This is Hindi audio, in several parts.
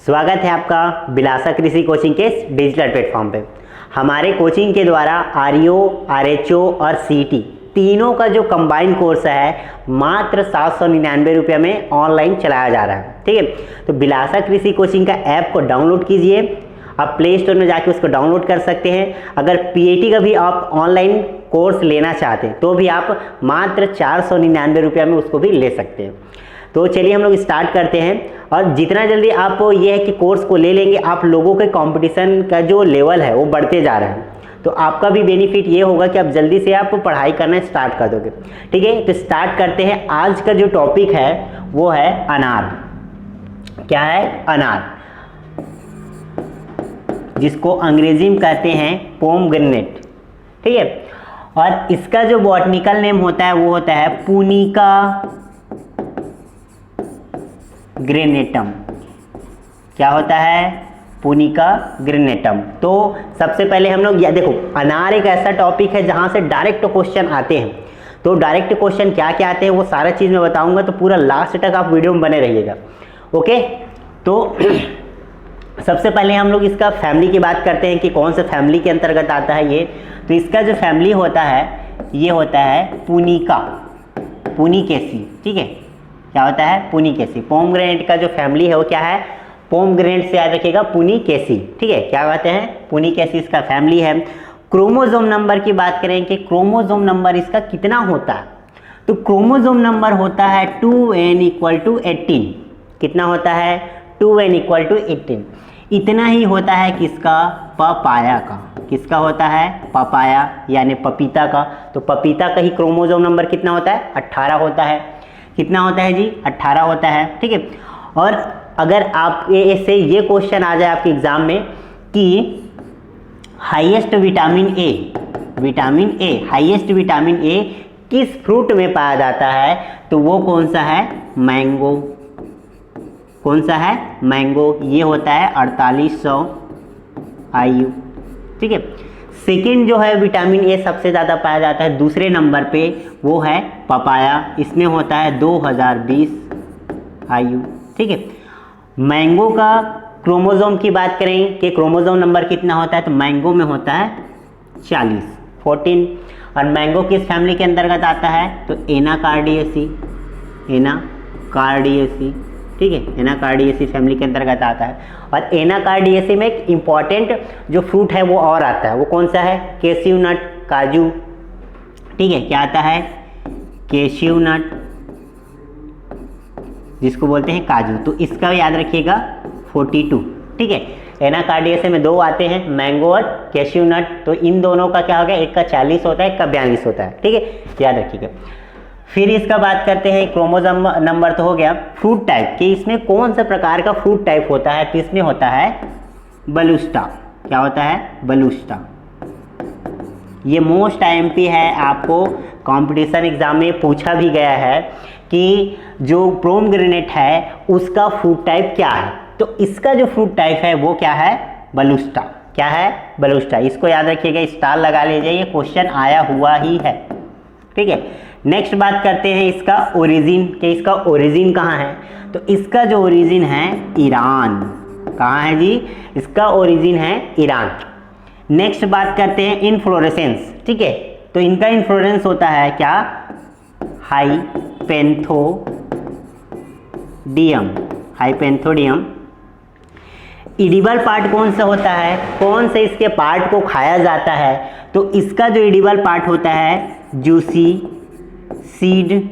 स्वागत है आपका बिलासा कृषि कोचिंग के डिजिटल प्लेटफॉर्म पे। हमारे कोचिंग के द्वारा आरईओ, आरएचओ और सीटी तीनों का जो कंबाइंड कोर्स है मात्र 799 रुपये में ऑनलाइन चलाया जा रहा है। ठीक है, तो बिलासा कृषि कोचिंग का ऐप को डाउनलोड कीजिए। आप प्ले स्टोर में जाके उसको डाउनलोड कर सकते हैं। अगर पीएटी का भी आप ऑनलाइन कोर्स लेना चाहते हैं तो भी आप मात्र 499 रुपये में उसको भी ले सकते हैं। तो चलिए हम लोग स्टार्ट करते हैं। और जितना जल्दी आप ये है कि कोर्स को ले लेंगे, आप लोगों के कंपटीशन का जो लेवल है वो बढ़ते जा रहा है, तो आपका भी बेनिफिट ये होगा कि आप जल्दी से आप पढ़ाई करना स्टार्ट कर दोगे। ठीक है, तो स्टार्ट करते हैं। आज का जो टॉपिक है वो है अनार। क्या है? अनार, जिसको अंग्रेजी में कहते हैं पोमग्रेनेट। ठीक है, और इसका जो बॉटनिकल नेम होता है वो होता है पुनिका ग्रेनेटम। क्या होता है? पुनिका ग्रेनेटम। तो सबसे पहले हम लोग देखो, अनार एक ऐसा टॉपिक है जहां से डायरेक्ट क्वेश्चन आते हैं। तो डायरेक्ट क्वेश्चन क्या क्या आते हैं वो सारा चीज़ मैं बताऊंगा, तो पूरा लास्ट तक आप वीडियो में बने रहिएगा। ओके, तो सबसे पहले हम लोग इसका फैमिली की बात करते हैं कि कौन से फैमिली के अंतर्गत आता है ये। तो इसका जो फैमिली होता है ये होता है पुनिका, पुनिकेसी। ठीक है, क्या होता है? पुनिकेसी। पोमग्रेनेट का जो फैमिली है वो क्या है? पोमग्रेनेट से याद रखिएगा, पुनिकेसी। ठीक है, क्या कहते हैं? पुनिकेसी इसका फैमिली है। क्रोमोसोम नंबर की बात करें कि क्रोमोसोम नंबर इसका कितना होता है, तो क्रोमोसोम नंबर होता है 2n = 18। कितना होता है? 2n = 18। इतना ही होता है किसका? पपाया का। किसका होता है? पपाया यानी पपीता का। तो पपीता का ही क्रोमोसोम नंबर कितना होता है? 18 होता है। कितना होता है जी? 18 होता है। ठीक है, और अगर आप से ये क्वेश्चन आ जाए आपके एग्जाम में कि highest vitamin A, highest vitamin A किस फ्रूट में पाया जाता है, तो वो कौन सा है? मैंगो। कौन सा है? मैंगो। ये होता है 4800 IU। ठीक है, सेकेंड जो है विटामिन ए सबसे ज़्यादा पाया जाता है दूसरे नंबर पे, वो है पपाया। इसमें होता है 2020 IU। ठीक है, मैंगो का क्रोमोसोम की बात करें कि क्रोमोसोम नंबर कितना होता है, तो मैंगो में होता है 14। और मैंगो किस फैमिली के अंतर्गत आता है? तो एनाकार्डियेसी। एनाकार्डियेसी। ठीक है, एनाकार्डियेसी फैमिली के अंतर्गत आता है। और एनाकार्डियेसी में एक इम्पॉर्टेंट जो फ्रूट है वो और आता है, वो कौन सा है? कैश्यू नट, काजू। ठीक है, क्या आता है? कैश्यू नट, जिसको बोलते हैं काजू। तो इसका याद रखिएगा 42। ठीक है, एनाकार्डियेसी में 2 आते हैं, मैंगो और कैश्यू नट। तो इन दोनों का क्या होगा? एक का 40 होता है, एक का 42 होता है। ठीक है, याद रखिएगा। फिर इसका बात करते हैं, क्रोमोसोम नंबर तो हो गया। फ्रूट टाइप कि इसमें कौन सा प्रकार का फ्रूट टाइप होता है, तो इसमें होता है बलूस्टा। क्या होता है? बलूस्टा। ये मोस्ट IMP है, आपको कंपटीशन एग्जाम में पूछा भी गया है कि जो पोमग्रेनेट है उसका फ्रूट टाइप क्या है। तो इसका जो फ्रूट टाइप है वो क्या है? बलूस्टा। क्या है? बलूस्टा। इसको याद रखिएगा, स्टार लगा लीजिए, ये क्वेश्चन आया हुआ ही है। ठीक है, नेक्स्ट बात करते हैं इसका ओरिजिन कि इसका ओरिजिन कहाँ है। तो इसका जो ओरिजिन है ईरान। कहाँ है जी? इसका ओरिजिन है ईरान। नेक्स्ट बात करते हैं इनफ्लोरेसेंस। ठीक है, तो इनका इनफ्लोरेंस होता है क्या? हाइपेंथोडियम। हाइपेंथोडियम। इडिबल पार्ट कौन सा होता है? कौन से इसके पार्ट को खाया जाता है? तो इसका जो इडिबल पार्ट होता है जूसी सीड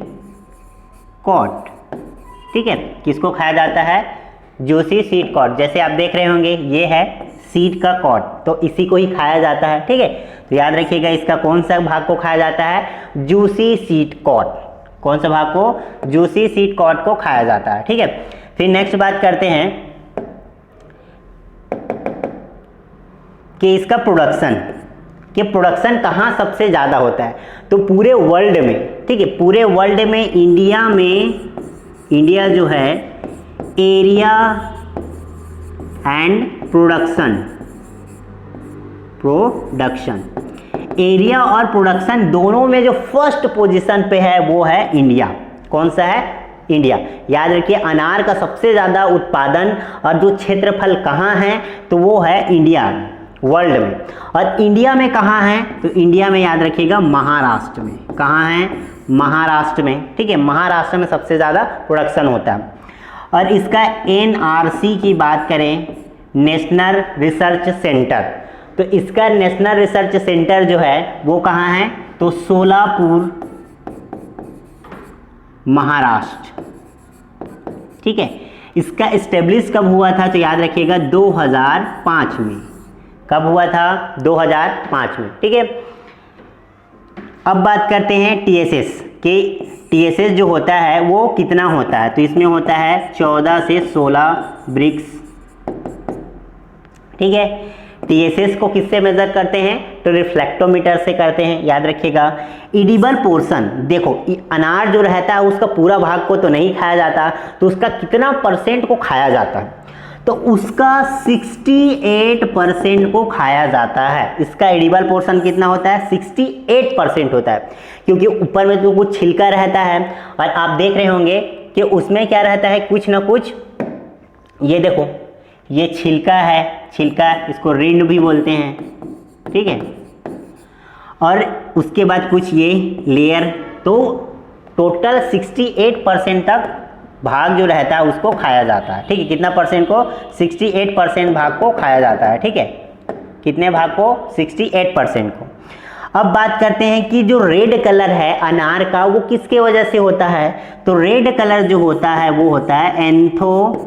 कॉट। ठीक है, किसको खाया जाता है? Juicy seed coat. जैसे आप देख रहे होंगे ये है सीड का कॉट, तो इसी को ही खाया जाता है। ठीक है, तो याद रखिएगा इसका कौन सा भाग को खाया जाता है? Juicy seed coat. कौन सा भाग को? जूसी सीड कॉट को खाया जाता है। ठीक है, फिर नेक्स्ट बात करते हैं कि इसका प्रोडक्शन कहाँ सबसे ज़्यादा होता है। तो पूरे वर्ल्ड में, ठीक है, पूरे वर्ल्ड में इंडिया जो है एरिया एंड प्रोडक्शन एरिया और प्रोडक्शन दोनों में जो फर्स्ट पोजीशन पे है वो है इंडिया। कौन सा है? इंडिया। याद रखिए अनार का सबसे ज़्यादा उत्पादन और जो क्षेत्रफल कहाँ है तो वो है इंडिया वर्ल्ड में। और इंडिया में कहाँ है तो इंडिया में याद रखिएगा महाराष्ट्र में। कहाँ है? महाराष्ट्र में। ठीक है, महाराष्ट्र में सबसे ज़्यादा प्रोडक्शन होता है। और इसका NRC की बात करें, नेशनल रिसर्च सेंटर, तो इसका नेशनल रिसर्च सेंटर जो है वो कहाँ है तो सोलापुर महाराष्ट्र। ठीक है, इसका इस्टेब्लिश कब हुआ था तो याद रखिएगा 2005 में। कब हुआ था? 2005 में। ठीक है, अब बात करते हैं TSS कि TSS जो होता है वो कितना होता है तो इसमें होता है 14 से 16 ब्रिक्स। ठीक है, TSS को किससे मेजर करते हैं तो रिफ्लेक्टोमीटर से करते हैं। याद रखिएगा इडिबल पोर्शन, देखो अनार जो रहता है उसका पूरा भाग को तो नहीं खाया जाता, तो उसका कितना परसेंट को खाया जाता है तो उसका 68% को खाया जाता है। इसका एडिबल पोर्शन कितना होता है 68% होता है, क्योंकि ऊपर में तो कुछ छिलका रहता है और आप देख रहे होंगे कि उसमें क्या रहता है कुछ ना कुछ, ये देखो ये छिलका है, छिलका इसको रिंड भी बोलते हैं। ठीक है, और उसके बाद कुछ ये लेयर, तो टोटल 68% तक भाग जो रहता है उसको खाया जाता है। ठीक है, कितना परसेंट को 68% भाग को खाया जाता है। ठीक है, कितने भाग को 68% को। अब बात करते हैं कि जो रेड कलर है अनार का वो किसके वजह से होता है तो रेड कलर जो होता है वो होता है एंथोसायनिन।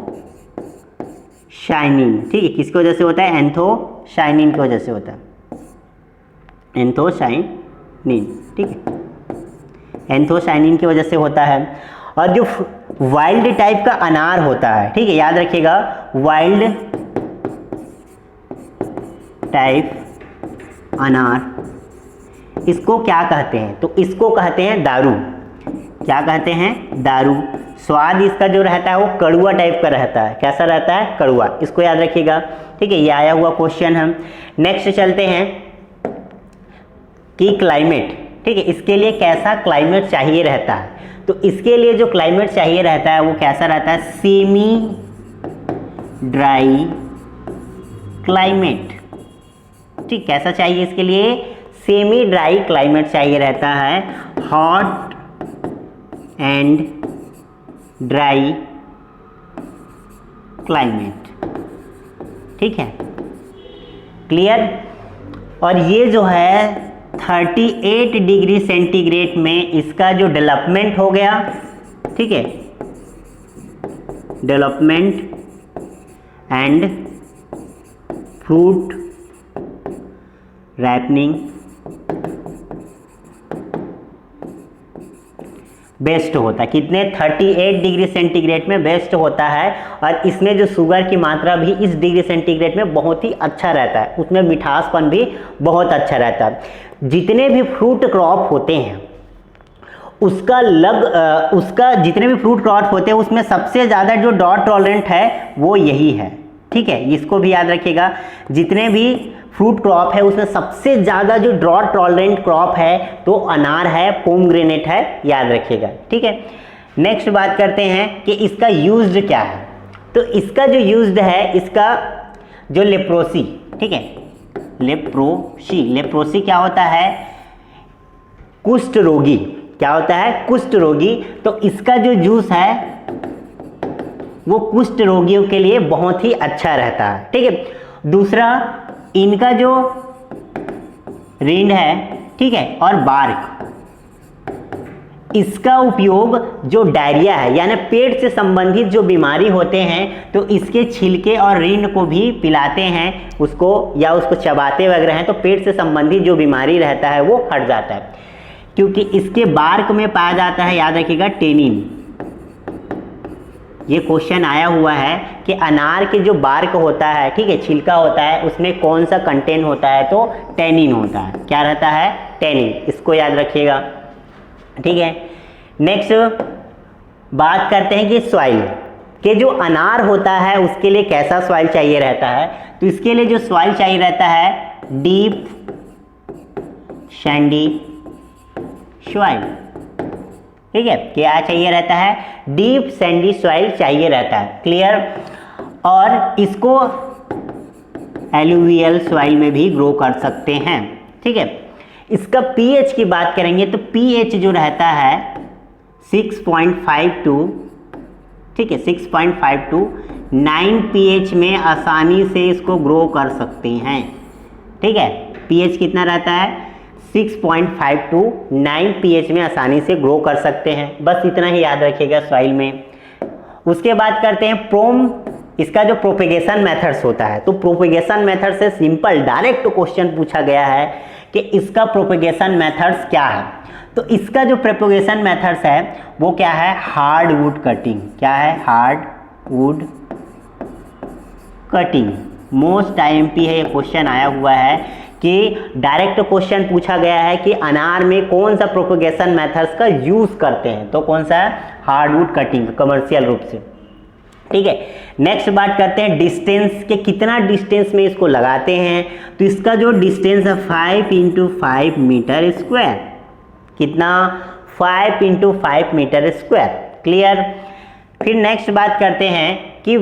ठीक है, किसकी वजह से होता है एंथोसायनिन की वजह से होता है, एंथोसायनिन। ठीक है, एंथोसायनिन की वजह से होता है। और जो वाइल्ड टाइप का अनार होता है, ठीक है, याद रखिएगा वाइल्ड टाइप अनार इसको क्या कहते हैं तो इसको कहते हैं दारू। क्या कहते हैं? दारू। स्वाद इसका जो रहता है वो कड़वा टाइप का रहता है। कैसा रहता है? कड़वा। इसको याद रखिएगा। ठीक है, ये आया हुआ क्वेश्चन है। नेक्स्ट चलते हैं कि क्लाइमेट, ठीक है, इसके लिए कैसा क्लाइमेट चाहिए रहता है तो इसके लिए जो क्लाइमेट चाहिए रहता है वो कैसा रहता है सेमी ड्राई क्लाइमेट। ठीक, कैसा चाहिए इसके लिए सेमी ड्राई क्लाइमेट चाहिए रहता है, हॉट एंड ड्राई क्लाइमेट। ठीक है, क्लियर। और ये जो है 38 डिग्री सेंटीग्रेड में इसका जो डेवलपमेंट हो गया, ठीक है, development and fruit ripening best होता है। कितने? 38 डिग्री सेंटीग्रेड में बेस्ट होता है। और इसमें जो शुगर की मात्रा भी इस डिग्री सेंटीग्रेड में बहुत ही अच्छा रहता है, उसमें मिठासपन भी बहुत अच्छा रहता है। जितने भी फ्रूट क्रॉप होते हैं उसका जितने भी फ्रूट क्रॉप होते हैं उसमें सबसे ज़्यादा जो ड्रॉट टॉलरेंट है वो यही है। ठीक है, इसको भी याद रखिएगा। जितने भी फ्रूट क्रॉप है उसमें सबसे ज़्यादा जो ड्रॉट टॉलरेंट क्रॉप है तो अनार है, पोमग्रेनेट है, याद रखिएगा। ठीक है, नेक्स्ट बात करते हैं कि इसका यूज्ड क्या है तो इसका जो यूज्ड है इसका जो लेप्रोसी, ठीक है, लेप्रोसी क्या होता है? कुष्ठ रोगी। क्या होता है? कुष्ठ रोगी। तो इसका जो जूस है वो कुष्ठ रोगियों के लिए बहुत ही अच्छा रहता है। ठीक है, दूसरा इनका जो रिंड है, ठीक है, और बार्क, इसका उपयोग जो डायरिया है यानी पेट से संबंधित जो बीमारी होते हैं तो इसके छिलके और रिंड को भी पिलाते हैं उसको, या उसको चबाते वगैरह हैं तो पेट से संबंधित जो बीमारी रहता है वो हट जाता है, क्योंकि इसके बार्क में पाया जाता है, याद रखिएगा, टेनिन। ये क्वेश्चन आया हुआ है कि अनार के जो बार्क होता है, ठीक है, छिलका होता है, उसमें कौन सा कंटेंट होता है तो टेनिन होता है। क्या रहता है? टेनिन। इसको याद रखिएगा। ठीक है, नेक्स्ट बात करते हैं कि सॉइल के जो अनार होता है उसके लिए कैसा सॉइल चाहिए रहता है तो इसके लिए जो सॉइल चाहिए रहता है डीप सैंडी सॉइल। ठीक है, क्या चाहिए रहता है, डीप सैंडी सॉइल चाहिए रहता है, क्लियर। और इसको एलुवियल सॉइल में भी ग्रो कर सकते हैं, ठीक है। इसका पीएच की बात करेंगे तो पीएच जो रहता है 6.52, ठीक है, 6.52 9 पीएच में आसानी से इसको ग्रो कर सकते हैं, ठीक है। पीएच कितना रहता है, 6.52 9 पीएच में आसानी से ग्रो कर सकते हैं, बस इतना ही याद रखिएगा सॉइल में। उसके बाद करते हैं इसका जो प्रोपेगेशन मेथड्स होता है, तो प्रोपेगेशन मेथड से सिंपल डायरेक्ट क्वेश्चन पूछा गया है कि इसका प्रोपेगेशन मेथड्स क्या है। तो इसका जो प्रोपेगेशन मेथड्स है वो क्या है, हार्ड वुड कटिंग। क्या है, hard would cutting. Most IMP है, ये क्वेश्चन आया हुआ है कि डायरेक्ट क्वेश्चन पूछा गया है कि अनार में कौन सा प्रोपेगेशन मेथड्स का यूज करते हैं, तो कौन सा है, हार्डवुड कटिंग, कमर्शियल रूप से, ठीक है। नेक्स्ट बात करते हैं डिस्टेंस के, कितना डिस्टेंस में इसको लगाते हैं। तो इसका जो डिस्टेंस है 5 × 5 मीटर स्क्वायर, कितना, 5 × 5 मीटर स्क्वायर, क्लियर। फिर नेक्स्ट बात करते हैं कि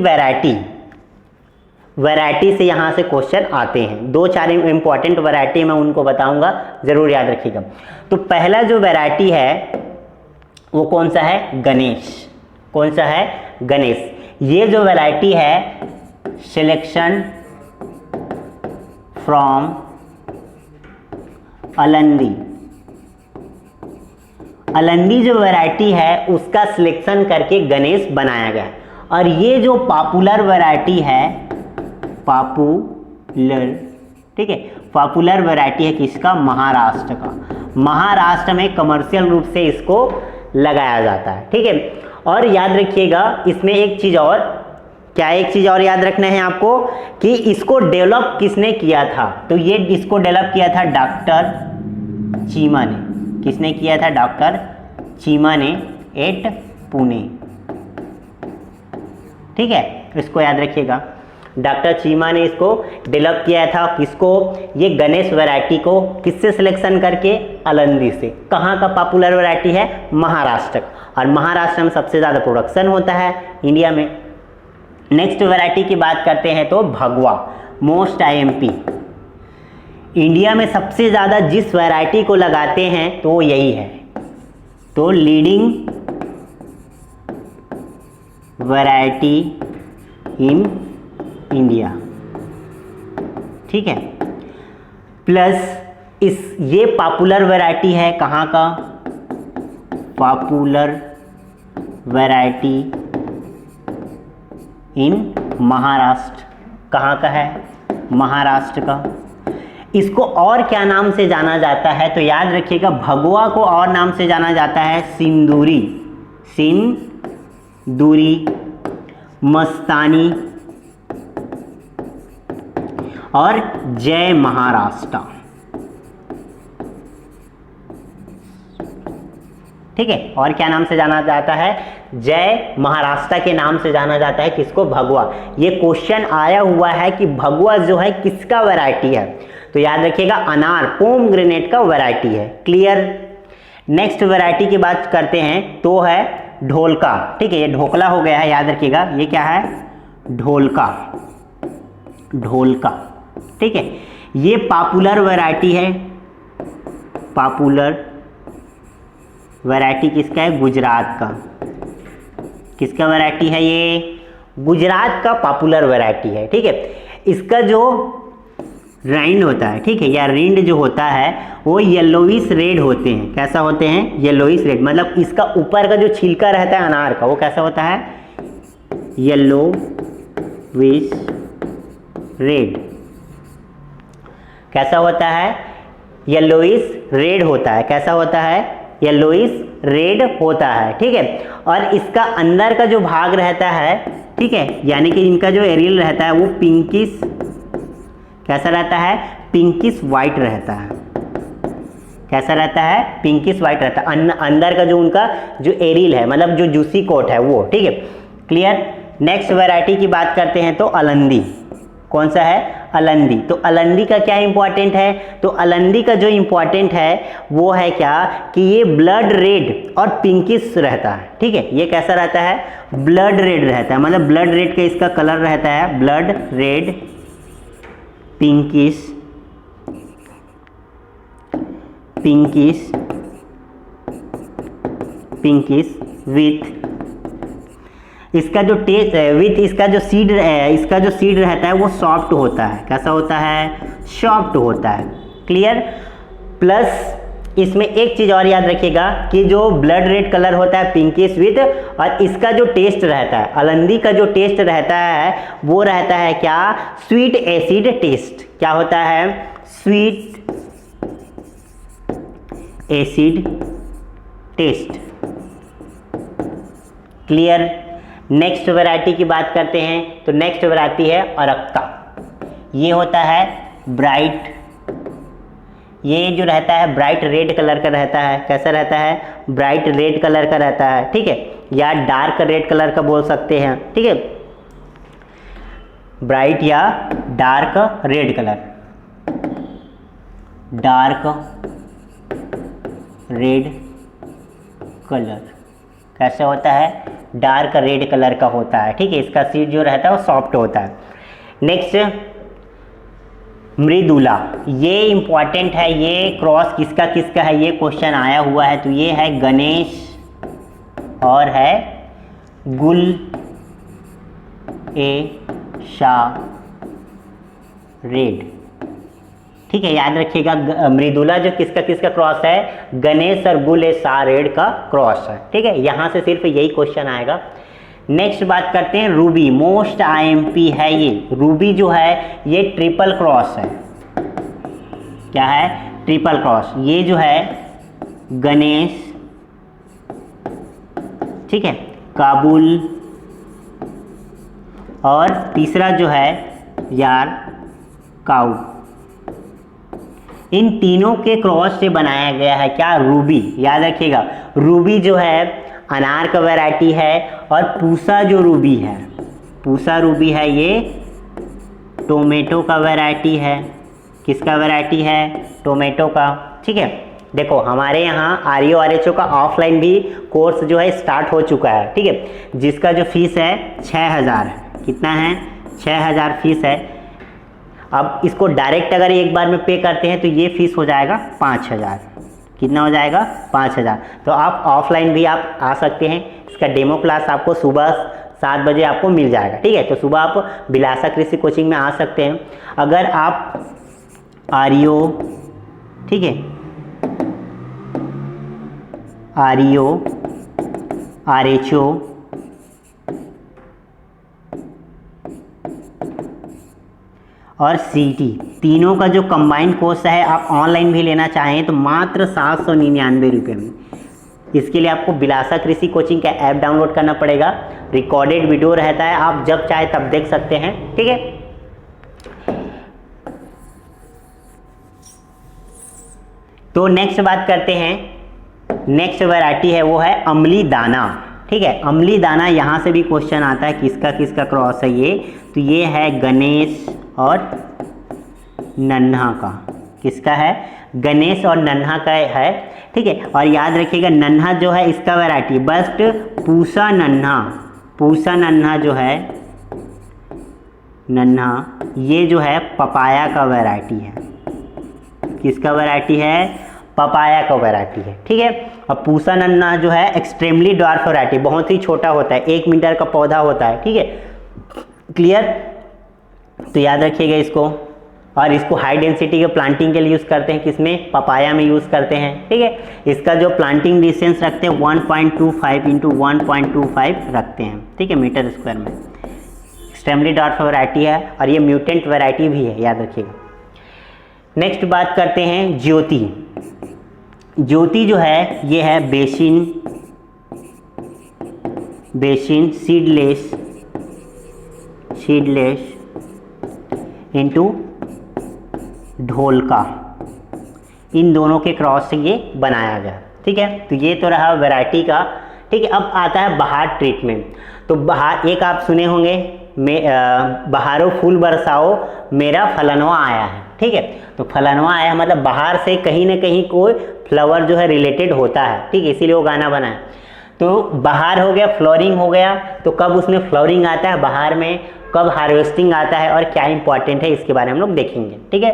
वैरायटी से यहाँ से क्वेश्चन आते हैं। 2-4 इंपॉर्टेंट वैरायटी मैं उनको बताऊंगा, जरूर याद रखिएगा। तो पहला जो वैरायटी है वो कौन सा है, गणेश। कौन सा है, गणेश। ये जो वैरायटी है सिलेक्शन फ्रॉम अलंदी जो वैरायटी है उसका सिलेक्शन करके गणेश बनाया गया। और ये जो पॉपुलर वैरायटी है, पॉपुलर, ठीक है, पॉपुलर वैरायटी है किसका, महाराष्ट्र का। महाराष्ट्र में कमर्शियल रूप से इसको लगाया जाता है, ठीक है। और याद रखिएगा इसमें एक चीज़ और, क्या एक चीज़ और याद रखना है आपको कि इसको डेवलप किसने किया था। तो ये इसको डेवलप किया था डॉक्टर चीमा ने। किसने किया था, डॉक्टर चीमा ने, एट पुणे, ठीक है, इसको याद रखिएगा। डॉक्टर चीमा ने इसको डेवलप किया था, किसको, ये गणेश वैरायटी को, किससे सिलेक्शन करके, अलंदी से। कहाँ का पॉपुलर वैरायटी है, महाराष्ट्र का, और महाराष्ट्र में सबसे ज़्यादा प्रोडक्शन होता है इंडिया में। नेक्स्ट वैरायटी की बात करते हैं तो भगवा, मोस्ट आईएमपी। इंडिया में सबसे ज़्यादा जिस वैरायटी को लगाते हैं तो वो यही है, तो लीडिंग वैरायटी इन इंडिया, ठीक है। प्लस ये पॉपुलर वैरायटी है, कहाँ का, पॉपुलर वैरायटी इन महाराष्ट्र। कहाँ का है, महाराष्ट्र का। इसको और क्या नाम से जाना जाता है, तो याद रखिएगा भगवा को और नाम से जाना जाता है सिंदूरी, मस्तानी और जय महाराष्ट्र, ठीक है। और क्या नाम से जाना जाता है, जय महाराष्ट्र के नाम से जाना जाता है किसको, भगवा। ये क्वेश्चन आया हुआ है कि भगवा जो है किसका वैरायटी है, तो याद रखिएगा अनार, पोमग्रेनेट का वैरायटी है, क्लियर। नेक्स्ट वैरायटी की बात करते हैं तो है ढोलका, ठीक है। ये ढोकला हो गया है, याद रखिएगा ये क्या है, ढोलका, ठीक है। ये पॉपुलर वैरायटी है, पॉपुलर वैरायटी किसका है, गुजरात का। किसका वैरायटी है ये, गुजरात का पॉपुलर वैरायटी है, ठीक है। इसका जो राइंड होता है, ठीक है, या रिंड जो होता है वो येलोविश रेड होते हैं। कैसा होते हैं, येलोविश रेड, मतलब इसका ऊपर का जो छिलका रहता है अनार का वो कैसा होता है, येलोविश रेड। कैसा होता है, येलोइश रेड होता है। कैसा होता है, येलोइश रेड होता है, ठीक है। और इसका अंदर का जो भाग रहता है, ठीक है, यानी कि इनका जो एरियल रहता है वो पिंकिश, कैसा रहता है, पिंकिश वाइट रहता है। कैसा रहता है, पिंकिश वाइट रहता है। अंदर का जो उनका जो एरियल है, मतलब जो जूसी कोट है वो, ठीक है, क्लियर। नेक्स्ट वैरायटी की बात करते हैं तो अलंदी। कौन सा है, अलंदी। तो अलंदी का क्या इंपॉर्टेंट है, तो अलंदी का जो इंपॉर्टेंट है वो है क्या कि ये ब्लड रेड और पिंकिश रहता है। ठीक है, ये कैसा रहता है, ब्लड रेड रहता है, मतलब ब्लड रेड का इसका कलर रहता है ब्लड रेड पिंकिश विथ इसका जो टेस्ट विथ इसका जो सीड रहता है वो सॉफ्ट होता है। कैसा होता है, सॉफ्ट होता है। क्लियर। प्लस इसमें एक चीज़ और याद रखिएगा कि जो ब्लड रेड कलर होता है पिंकिश विथ, और इसका जो टेस्ट रहता है, अलंदी का जो टेस्ट रहता है वो रहता है क्या, स्वीट एसिड टेस्ट। क्या होता है, sweet acid taste. Clear. Next variety की बात करते हैं, तो नेक्स्ट वैरायटी है अरक्का। ये होता है ब्राइट, ये जो रहता है ब्राइट रेड कलर का रहता है। कैसा रहता है, ब्राइट रेड कलर का रहता है। ठीक है, या डार्क रेड कलर का बोल सकते हैं। ठीक है, ब्राइट या dark red colour, dark red colour कैसे होता है, डार्क रेड कलर का होता है। ठीक है, इसका सीड जो रहता है वो सॉफ्ट होता है। नेक्स्ट मृदुला, ये इंपॉर्टेंट है, ये क्रॉस किसका किसका है, ये क्वेश्चन आया हुआ है। तो ये है गणेश और है गुल ए शाह रेड। ठीक है, याद रखिएगा मृदुला जो किसका किसका क्रॉस है, गणेश और गुल ए शाह रेड का क्रॉस है। ठीक है, यहाँ से सिर्फ यही क्वेश्चन आएगा। नेक्स्ट बात करते हैं रूबी, मोस्ट आईएमपी है ये। रूबी जो है ये ट्रिपल क्रॉस है। क्या है, ट्रिपल क्रॉस। ये जो है गणेश, ठीक है, काबुल, और तीसरा जो है यार काऊ। इन तीनों के क्रॉस से बनाया गया है क्या, रूबी। याद रखिएगा, रूबी जो है अनार का वैरायटी है, और पूसा जो रूबी है, पूसा रूबी है ये टोमेटो का वैरायटी है। किसका वैरायटी है, टोमेटो का। ठीक है, देखो हमारे यहाँ आरईओ आरएचओ का ऑफलाइन भी कोर्स जो है स्टार्ट हो चुका है। ठीक है, जिसका जो फीस है 6000 है। कितना है, 6000 फीस है। अब इसको डायरेक्ट अगर एक बार में पे करते हैं तो ये फीस हो जाएगा 5000। कितना हो जाएगा, 5000। तो आप ऑफलाइन भी आप आ सकते हैं। इसका डेमो क्लास आपको सुबह 7 बजे आपको मिल जाएगा। ठीक है, तो सुबह आप बिलासा कृषि कोचिंग में आ सकते हैं। अगर आप आरईओ, ठीक है, आरईओ आरएचओ और सीटी तीनों का जो कंबाइंड कोर्स है आप ऑनलाइन भी लेना चाहें तो मात्र 799 रुपये में। इसके लिए आपको बिलासा कृषि कोचिंग का ऐप डाउनलोड करना पड़ेगा। रिकॉर्डेड वीडियो रहता है, आप जब चाहे तब देख सकते हैं। ठीक है, तो नेक्स्ट बात करते हैं, नेक्स्ट वैरायटी है वो है अमली दाना। ठीक है, अमली दाना यहाँ से भी क्वेश्चन आता है, किसका किसका क्रॉस है ये, तो ये है गणेश और नन्हा का। किसका है, गणेश और नन्हा का है। ठीक है, और याद रखिएगा नन्हा जो है इसका वैरायटी बस्ट पूसा नन्हा, पूसा नन्हा जो है नन्हा, ये जो है पपाया का वैरायटी है। किसका वैरायटी है, पपाया का वैरायटी है। ठीक है, अब पूसा नन्हा जो है एक्सट्रीमली डॉर्फ वैरायटी, बहुत ही छोटा होता है, 1 मीटर का पौधा होता है। ठीक है, क्लियर। तो याद रखिएगा इसको, और इसको हाई डेंसिटी के प्लांटिंग के लिए यूज़ करते हैं, किसमें, पपाया में यूज़ करते हैं। ठीक है, इसका जो प्लांटिंग डिस्टेंस रखते हैं 1.25 × 1.25 रखते हैं। ठीक है, मीटर स्क्वायर में। एक्सट्रीमली डॉर्फ वैरायटी है और ये म्यूटेंट वैरायटी भी है, याद रखिएगा। नेक्स्ट बात करते हैं ज्योति। ज्योति जो है ये है बेसिन सीडलेस इनटू ढोलका, इन दोनों के क्रॉस से ये बनाया गया। ठीक है, तो ये तो रहा वैरायटी का। ठीक है, अब आता है बहार ट्रीटमेंट। तो बहार एक आप सुने होंगे बहारो फूल बरसाओ मेरा फलनवा आया है। ठीक है, तो फलनवा आया मतलब बाहर से कहीं ना कहीं कोई फ्लावर जो है रिलेटेड होता है। ठीक है, इसीलिए वो गाना बना है। तो बाहर हो गया, फ्लोरिंग हो गया, तो कब उसमें फ्लोरिंग आता है बाहर में, कब हार्वेस्टिंग आता है और क्या इंपॉर्टेंट है इसके बारे में हम लोग देखेंगे। ठीक है,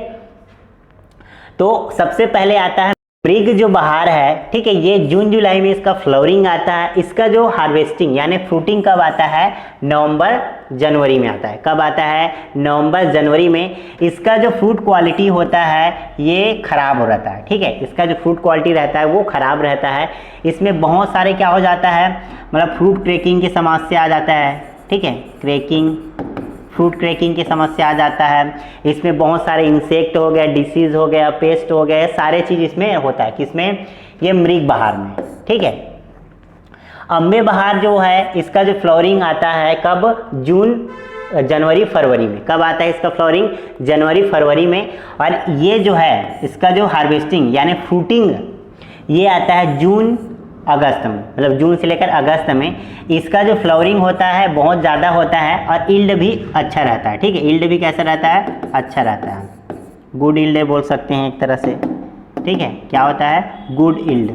तो सबसे पहले आता है मृग जो बहार है। ठीक है, ये जून जुलाई में इसका फ्लोरिंग आता है। इसका जो हार्वेस्टिंग यानी फ्रूटिंग कब आता है, नवंबर जनवरी में आता है। कब आता है, नवंबर जनवरी में। इसका जो फ्रूट क्वालिटी होता है ये खराब हो रहता है। ठीक है, इसका जो फ्रूट क्वालिटी रहता है वो खराब रहता है। इसमें बहुत सारे क्या हो जाता है, मतलब फ्रूट क्रैकिंग की समस्या आ जाता है। ठीक है, फ्रूट क्रैकिंग की समस्या आ जाता है। इसमें बहुत सारे इंसेक्ट हो गया, डिसीज हो गया, पेस्ट हो गया, सारे चीज़ इसमें होता है। किसमें, ये मृग बहार में। ठीक है, अम्बे बहार जो है इसका जो फ्लोरिंग आता है कब, जनवरी फरवरी में। कब आता है इसका फ्लोरिंग, जनवरी फरवरी में। और ये जो है इसका जो हार्वेस्टिंग यानी फ्रूटिंग ये आता है जून अगस्त में, मतलब जून से लेकर अगस्त में। इसका जो फ्लावरिंग होता है बहुत ज़्यादा होता है और ईल्ड भी अच्छा रहता है। ठीक है, ईल्ड भी कैसा रहता है, अच्छा रहता है। गुड ईल्ड बोल सकते हैं एक तरह से। ठीक है, क्या होता है, गुड ईल्ड।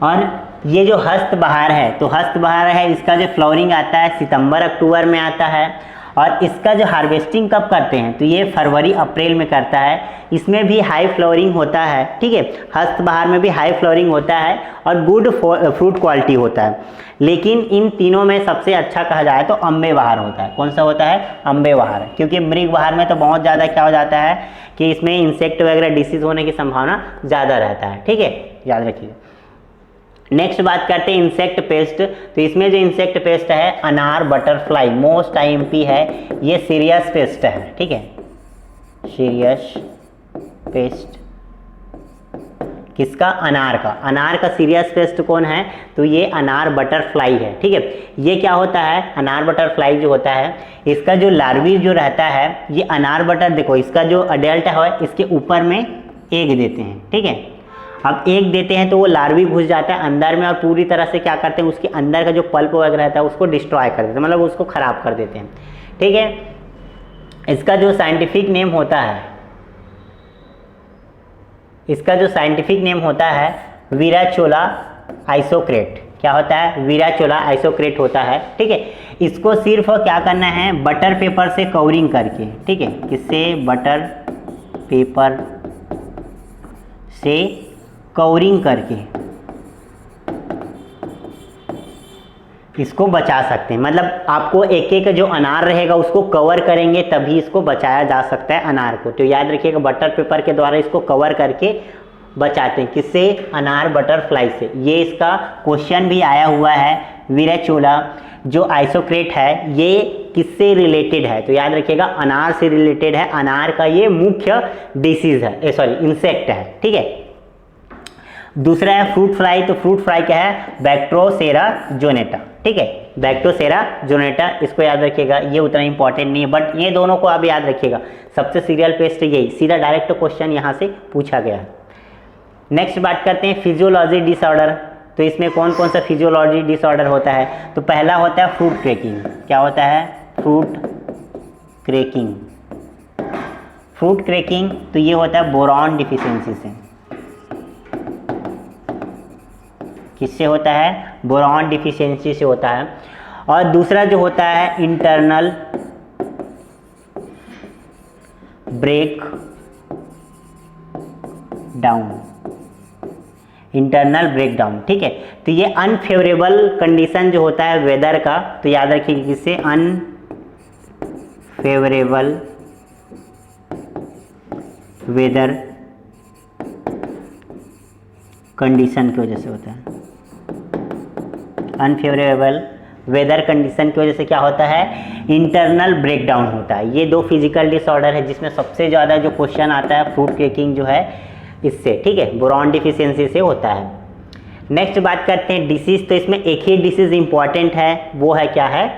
और ये जो हस्त बहार है, तो हस्त बहार है इसका जो फ्लावरिंग आता है सितंबर अक्टूबर में आता है। और इसका जो हार्वेस्टिंग कब करते हैं, तो ये फरवरी अप्रैल में करता है। इसमें भी हाई फ्लावरिंग होता है। ठीक है, हस्त बहार में भी हाई फ्लावरिंग होता है और गुड फ्रूट क्वालिटी होता है। लेकिन इन तीनों में सबसे अच्छा कहा जाए तो अम्बे बहार होता है। कौन सा होता है, अम्बे बहार। क्योंकि मृग बहार में तो बहुत ज़्यादा क्या हो जाता है कि इसमें इंसेक्ट वगैरह डिसीज होने की संभावना ज़्यादा रहता है। ठीक है, याद रखिए। नेक्स्ट बात करते हैं इंसेक्ट पेस्ट। तो इसमें जो इंसेक्ट पेस्ट है अनार बटरफ्लाई, मोस्ट आईएमपी है, ये सीरियस पेस्ट है। ठीक है, सीरियस पेस्ट किसका, अनार का सीरियस पेस्ट कौन है, तो ये अनार बटरफ्लाई है। ठीक है, ये क्या होता है, अनार बटरफ्लाई जो होता है इसका जो लार्वी जो रहता है, ये अनार बटर, देखो इसका जो अडल्ट है इसके ऊपर में एग देते हैं। ठीक है, अब एग देते हैं तो वो लार्वी घुस जाता है अंदर में और पूरी तरह से क्या करते हैं, उसके अंदर का जो पल्प वगैरह रहता है उसको डिस्ट्रॉय कर देते हैं, मतलब उसको ख़राब कर देते हैं। ठीक है, इसका जो साइंटिफिक नेम होता है, वीराचोला आइसोक्रेट। क्या होता है, वीराचोला आइसोक्रेट होता है। ठीक है, इसको सिर्फ क्या करना है, बटर पेपर से कवरिंग करके। ठीक है, किससे, बटर पेपर से कवरिंग करके इसको बचा सकते हैं। मतलब आपको एक एक जो अनार रहेगा उसको कवर करेंगे तभी इसको बचाया जा सकता है अनार को। तो याद रखिएगा, बटर पेपर के द्वारा इसको कवर करके बचाते हैं। किससे, अनार बटरफ्लाई से। ये इसका क्वेश्चन भी आया हुआ है। वीराचोला जो आइसोक्रेट है ये किससे रिलेटेड है, तो याद रखिएगा अनार से रिलेटेड है। अनार का ये मुख्य डिसीज है, इंसेक्ट है। ठीक है, दूसरा है फ्रूट फ्लाई। तो फ्रूट फ्लाई क्या है, बैक्ट्रोसेरा जोनेटा। ठीक है, बैक्ट्रोसेरा जोनेटा, इसको याद रखिएगा, ये उतना इंपॉर्टेंट नहीं है, बट ये दोनों को आप याद रखिएगा। सबसे सीरियल पेस्ट यही, सीधा डायरेक्ट क्वेश्चन यहाँ से पूछा गया। नेक्स्ट बात करते हैं फिजियोलॉजी डिसऑर्डर। तो इसमें कौन कौन सा फिजियोलॉजी डिसऑर्डर होता है, तो पहला होता है फ्रूट क्रैकिंग। क्या होता है, फ्रूट क्रैकिंग। फ्रूट क्रैकिंग तो ये होता है बोरॉन डिफिशियंसी से। किससे होता है, बोरॉन डिफिशियंसी से होता है। और दूसरा जो होता है internal break down, internal breakdown. ठीक है, तो ये अनफेवरेबल कंडीशन जो होता है वेदर का, तो याद रखिए किससे, अनफेवरेबल वेदर कंडीशन की वजह से होता है। अनफेवरेबल वेदर कंडीशन की वजह से क्या होता है, इंटरनल ब्रेकडाउन होता है। ये दो फिजिकल डिसऑर्डर है जिसमें सबसे ज़्यादा जो क्वेश्चन आता है फ्रूट क्रैकिंग जो है इससे। ठीक है, बोरॉन डिफिशियंसी से होता है। नेक्स्ट बात करते हैं डिसीज। तो इसमें एक ही डिसीज इंपॉर्टेंट है, वो है क्या है,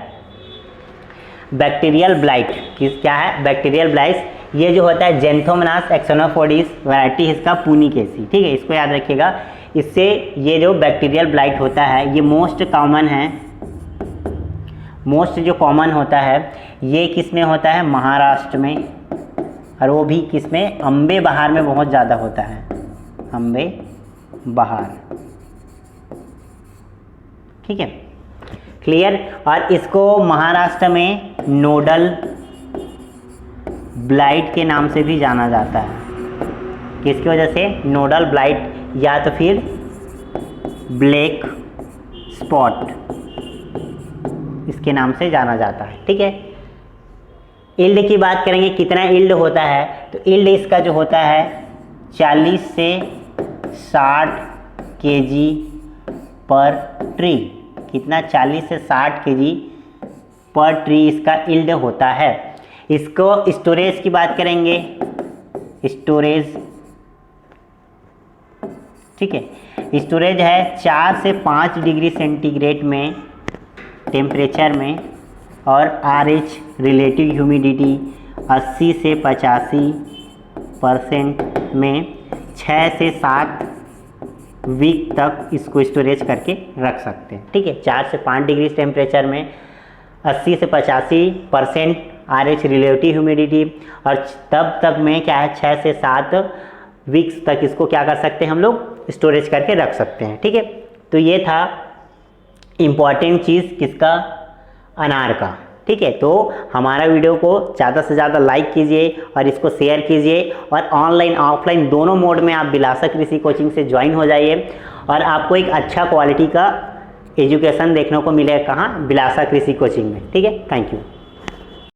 बैक्टीरियल ब्लाइट। क्या है, बैक्टीरियल ब्लाइट। ये जो होता है जेंथोमोनास एक्सोनोफोडिस वैरायटी इसका पुनिकेसी। ठीक है, इसको याद रखिएगा, इससे ये जो बैक्टीरियल ब्लाइट होता है ये मोस्ट कॉमन है, मोस्ट जो कॉमन होता है ये किस में होता है, महाराष्ट्र में, और वो भी किस में, अम्बे बहार में बहुत ज़्यादा होता है, अम्बे बहार। ठीक है, क्लियर। और इसको महाराष्ट्र में नोडल ब्लाइट के नाम से भी जाना जाता है। किसकी वजह से, नोडल ब्लाइट या तो फिर ब्लैक स्पॉट, इसके नाम से जाना जाता है। ठीक है, इल्ड की बात करेंगे, कितना इल्ड होता है, तो इल्ड इसका जो होता है 40 से 60 केजी पर ट्री। कितना, 40 से 60 केजी पर ट्री इसका इल्ड होता है। इसको स्टोरेज की बात करेंगे, स्टोरेज, ठीक है, स्टोरेज है 4 से 5 डिग्री सेंटीग्रेड में टेम्परेचर में, और RH रिलेटिव ह्यूमिडिटी 80 से 85% में 6 से 7 वीक तक इसको स्टोरेज करके रख सकते हैं। ठीक है, 4 से 5 डिग्री टेम्परेचर में 80 से 85% RH रिलेटिव ह्यूमिडिटी, और तब तक में क्या है 6 से 7 वीक्स तक इसको क्या कर सकते हैं हम लोग, स्टोरेज करके रख सकते हैं। ठीक है, तो ये था इम्पॉर्टेंट चीज़ किसका, अनार का। ठीक है, तो हमारा वीडियो को ज़्यादा से ज़्यादा लाइक कीजिए और इसको शेयर कीजिए, और ऑनलाइन ऑफलाइन दोनों मोड में आप बिलासा कृषि कोचिंग से ज्वाइन हो जाइए, और आपको एक अच्छा क्वालिटी का एजुकेशन देखने को मिलेगा कहाँ, बिलासा कृषि कोचिंग में। ठीक है, थैंक यू।